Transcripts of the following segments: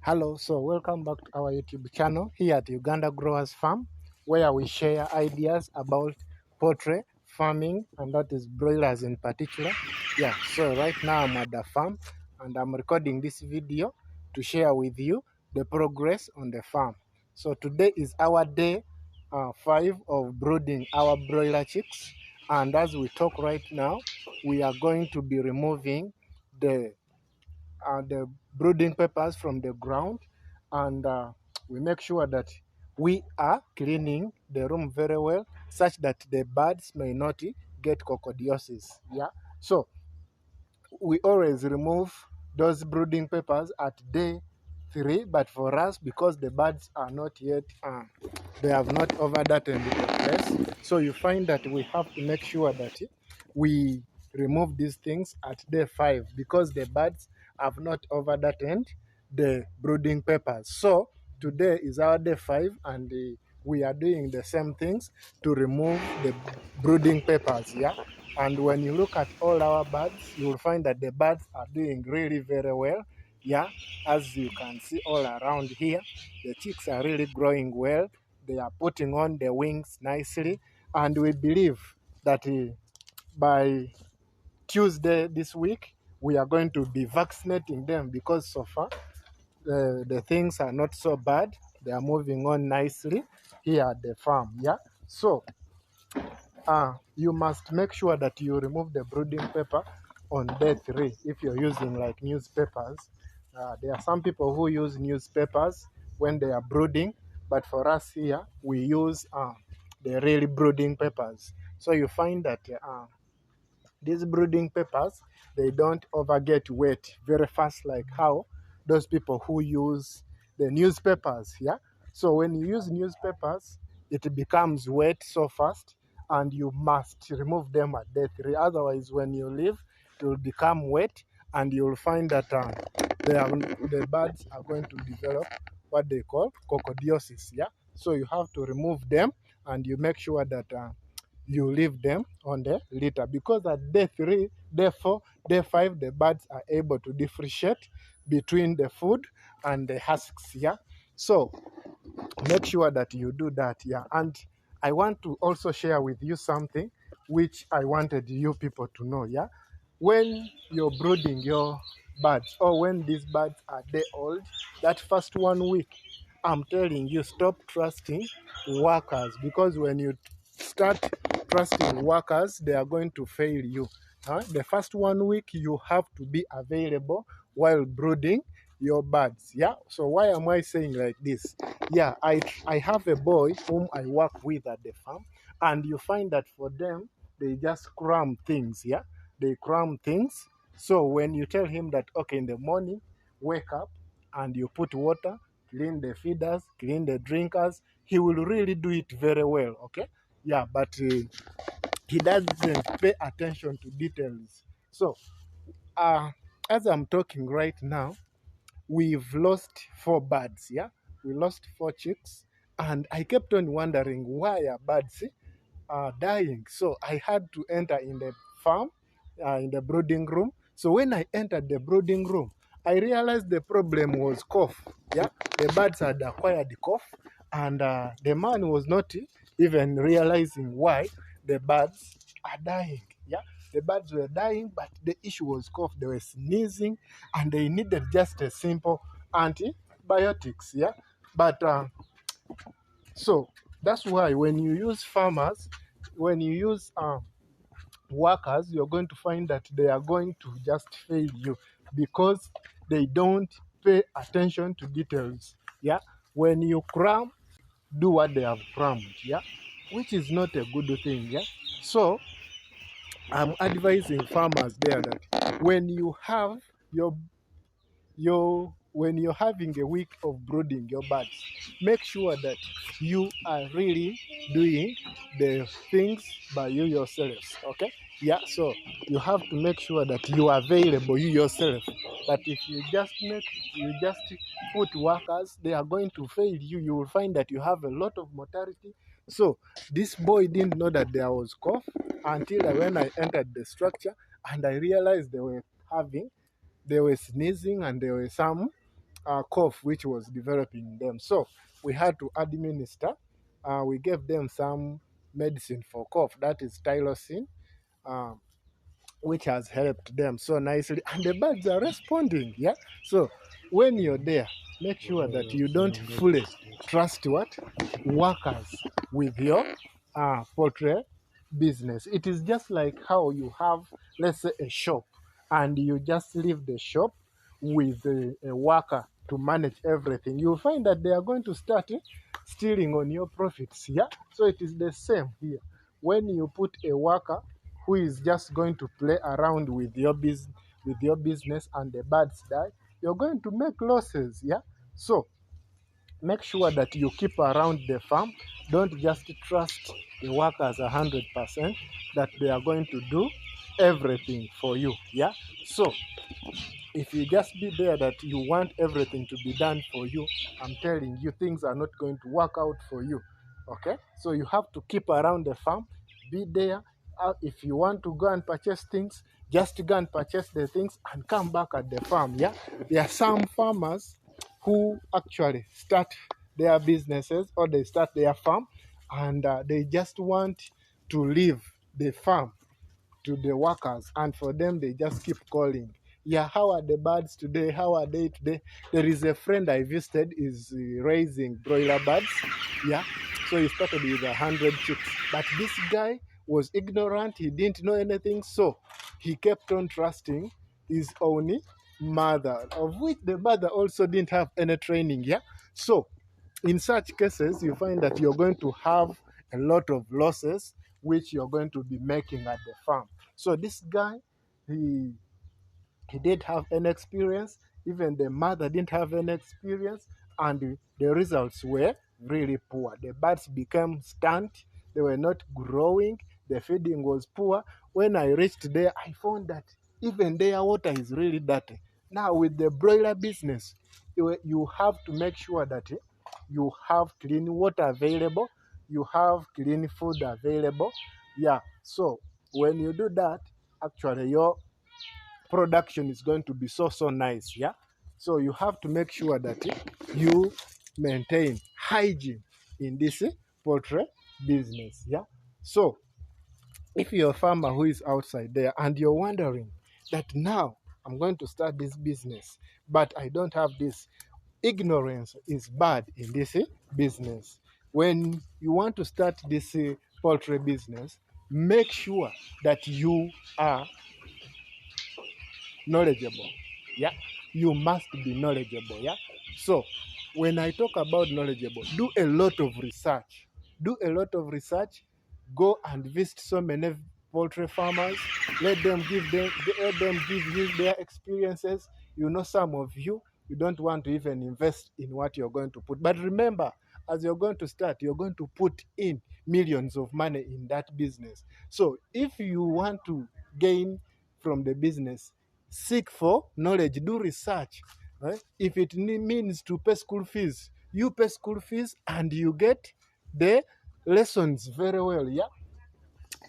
Hello, so welcome back to our YouTube channel here at Uganda Growers Farm, where we share ideas about poultry farming, and that is broilers in particular. Yeah, so right now I'm at the farm and I'm recording this video to share with you the progress on the farm. So today is our day 5 of brooding our broiler chicks, and as we talk right now, we are going to be removing the brooding peppers from the ground, and we make sure that we are cleaning the room very well such that the birds may not get coccidiosis. Yeah, so we always remove those brooding peppers at day 3, but for us, because the birds are not yet they have not overdartened the place, so you find that we have to make sure that we remove these things at day 5, because the birds have not overdartened the brooding peppers. So today is our day 5, and we are doing the same things to remove the brooding peppers. Yeah, and when you look at all our birds, you will find that the birds are doing really very well. Yeah, as you can see all around here, the chicks are really growing well. They are putting on their wings nicely, and we believe that by Tuesday this week, we are going to be vaccinating them, because so far the things are not so bad. They are moving on nicely here at the farm. Yeah, so you must make sure that you remove the brooding pepper on day 3 if you're using like newspapers. There are some people who use newspapers when they are brooding, but for us here, we use the really brooding peppers. So you find that these brooding peppers, they don't over get wet very fast like how those people who use the newspapers. Yeah, so when you use newspapers, it becomes wet so fast, and you must remove them at day 3. Otherwise, when you leave, it will become wet, and you'll find that the birds are going to develop what they call coccidiosis. Yeah, so you have to remove them, and you make sure that you leave them on the litter, because at day 3, day 4, day 5, the birds are able to differentiate between the food and the husks. Yeah, so make sure that you do that. Yeah, and I want to also share with you something which I wanted you people to know. Yeah, when you're brooding your birds, or when these birds are day old, that first 1 week, I'm telling you, stop trusting workers, because when you start trusting workers, they are going to fail you. The first 1 week, you have to be available while brooding your birds. Yeah, so why am I saying like this? Yeah, I have a boy whom I work with at the farm, and you find that for them, they just cram things. Yeah, they cram things. So when you tell him that, okay, in the morning, wake up and you put water, clean the feeders, clean the drinkers, he will really do it very well. Okay, yeah, but he doesn't pay attention to details. So as I'm talking right now, we've lost 4 birds. Yeah, we lost 4 chicks, and I kept on wondering why are birds dying. So I had to enter in the farm, in the brooding room. So when I entered the brooding room, I realized the problem was cough. Yeah, the birds had acquired the cough, and the man was not even realizing why the birds are dying. Yeah, the birds were dying, but the issue was cough. They were sneezing, and they needed just a simple antibiotics. Yeah, but so that's why when you use farmers, when you use workers, you're going to find that they are going to just fail you, because they don't pay attention to details. Yeah, when you cram, do what they have crammed. Yeah, which is not a good thing. Yeah, so I'm advising farmers there that when you have when you're having a week of brooding your birds, make sure that you are really doing the things by you yourselves. Okay, yeah, so you have to make sure that you are available you yourself. But if you just put workers, they are going to fail you. You will find that you have a lot of mortality. So this boy didn't know that there was cough until when I entered the structure, and I realized they were sneezing, and there were some cough which was developing in them. So we had to administer. We gave them some medicine for cough, that is tylosin, um, which has helped them so nicely, and the birds are responding. Yeah. So when you're there, make sure that you don't fully trust what workers with your poultry business. It is just like how you have, let's say, a shop, and you just leave the shop with a worker to manage everything. You'll find that they are going to start stealing on your profits. Yeah. So it is the same here. When you put a worker who is just going to play around with your business and the birds die, you're going to make losses. Yeah. So make sure that you keep around the farm. Don't just trust the workers 100% that they are going to do everything for you. Yeah. So if you just be there that you want everything to be done for you, I'm telling you, things are not going to work out for you. Okay. So you have to keep around the farm, be there. If you want to go and purchase things, just go and purchase the things and come back at the farm. Yeah. There are some farmers who actually start their businesses or they start their farm, and they just want to leave the farm to the workers, and for them they just keep calling. Yeah, how are the birds today? How are they today? There is a friend I visited is raising broiler birds. Yeah. So he started with 100 chicks, but this guy was ignorant. He didn't know anything, so he kept on trusting his own mother, of which the mother also didn't have any training. Yeah. So in such cases, you find that you're going to have a lot of losses which you're going to be making at the farm. So this guy, he he didn't have any experience. Even the mother didn't have any experience, and the results were really poor. The birds became stunt. They were not growing. The feeding was poor. When I reached there, I found that even their water is really dirty. Now, with the broiler business, you have to make sure that you have clean water available, you have clean food available. Yeah. So when you do that, actually your production is going to be so nice. Yeah. So you have to make sure that you maintain hygiene in this poultry business. Yeah. So if you're a farmer who is outside there and you're wondering that now I'm going to start this business, but I don't have this, ignorance is bad in this business. When you want to start this poultry business, make sure that you are knowledgeable. Yeah. You must be knowledgeable. Yeah. So when I talk about knowledgeable, do a lot of research. Do a lot of research. Go and visit so many poultry farmers. Let them give you their experiences. You know, some of you don't want to even invest in what you're going to put. But remember, as you're going to start, you're going to put in millions of money in that business. So if you want to gain from the business, seek for knowledge, do research. Right? If it means to pay school fees, you pay school fees and you get the lessons very well. Yeah.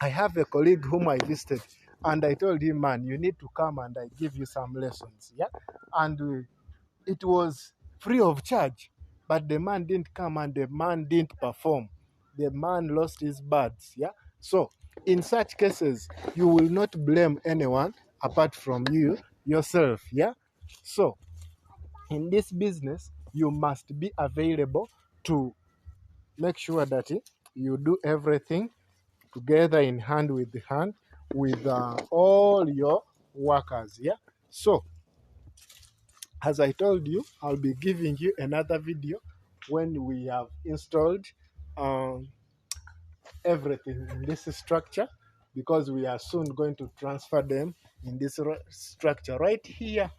I have a colleague whom I visited, and I told him, man, you need to come and I give you some lessons. Yeah. And it was free of charge, but the man didn't come and the man didn't perform. The man lost his birds. Yeah. So in such cases, you will not blame anyone apart from you yourself. Yeah. So in this business, you must be available to make sure that you do everything together in hand with all your workers. Yeah. So as I told you, I'll be giving you another video when we have installed um, everything in this structure, because we are soon going to transfer them in this structure right here,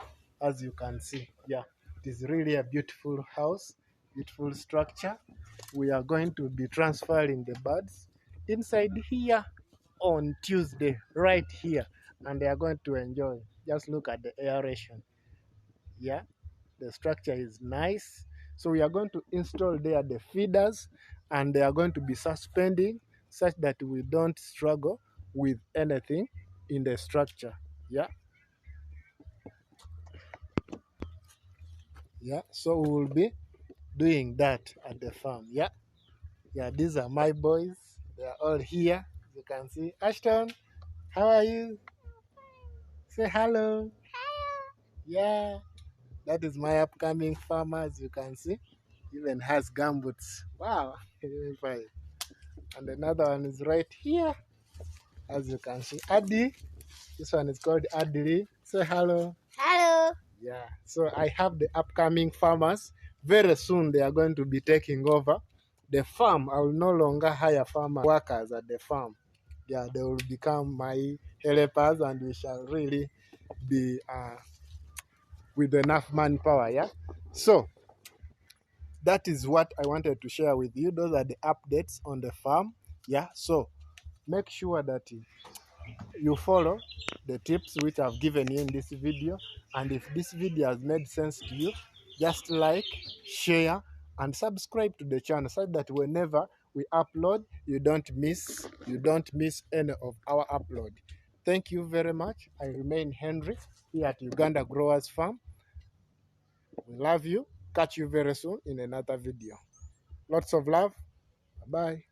as you can see. Yeah, it is really a beautiful house, beautiful structure. We are going to be transferring the birds inside here on Tuesday, right here, and they are going to enjoy. Just look at the aeration. Yeah, the structure is nice. So we are going to install there the feeders, and they are going to be suspending such that we don't struggle with anything in the structure. Yeah. Yeah, so we will be doing that at the farm. Yeah, yeah, these are my boys. They are all here. You can see. Ashton, how are you? Say hello. Yeah, that is my upcoming farmer, as you can see. Even has gumboots. Wow, very fine. And another one is right here, as you can see. Adi, this one is called Adili. Say hello. Hello. Yeah, so I have the upcoming farmers. Very soon they are going to be taking over the farm. I will no longer hire farmer workers at the farm. Yeah, they will become my helpers, and we shall really be with enough manpower. Yeah, so that is what I wanted to share with you. Those are the updates on the farm. Yeah, so make sure that you follow the tips which I've given you in this video, and if this video has made sense to you, just like, share, and subscribe to the channel so that whenever we upload, you don't miss any of our upload. Thank you very much. I remain Henry here at Uganda Growers Farm. We love you. Catch you very soon in another video. Lots of love. Bye.